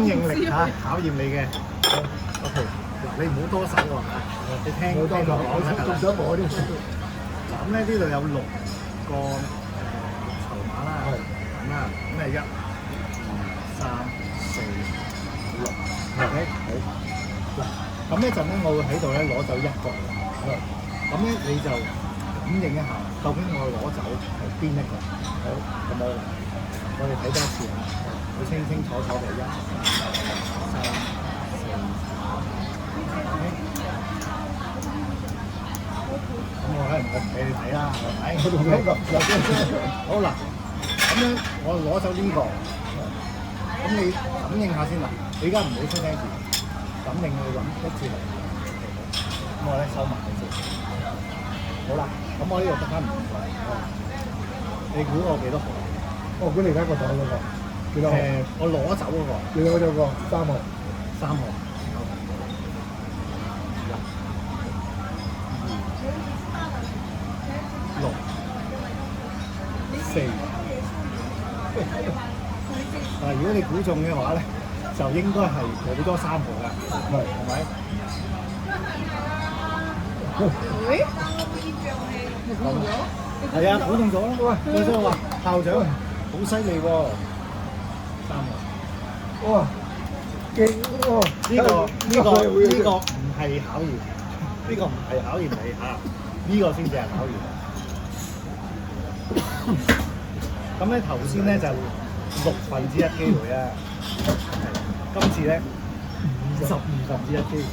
應力嚇，考驗你嘅。OK，嗱你唔好多手喎嚇，你聽我講啦。仲想摸添。嗱咁咧呢度有6個籌碼啦，咁啦，咁係1、2、3、4、6，OK，好。嗱，咁一陣咧，我會喺度咧攞走1個，咁咧你就感應一下，究竟我攞走係邊一個？好，咁我哋睇多一次啊，好清清楚楚嘅1、3、4，咁我唔俾你睇啦，係咪？我仲喺度。好啦，咁樣我攞走呢個，咁你感應下先啦。你而家唔好出聲住，感應去揾一次嚟。咁我咧收埋佢先。好啦，咁我呢度得翻5個。你估我幾多號？我估你而家個袋嗰個幾多號？我攞走嗰個。你攞咗個3號。3號。6、4。嗱，如果你估中嘅話咧，就應該係好多3號啦，係咪？係啊，估中咗啦！喂，所以話校長好犀利喎，3號。哇！勁喎！呢個唔係考驗，呢個唔係考驗你嚇，呢個先至係考驗。咁咧頭先咧就1/6機會啊，今次咧52分之一機會。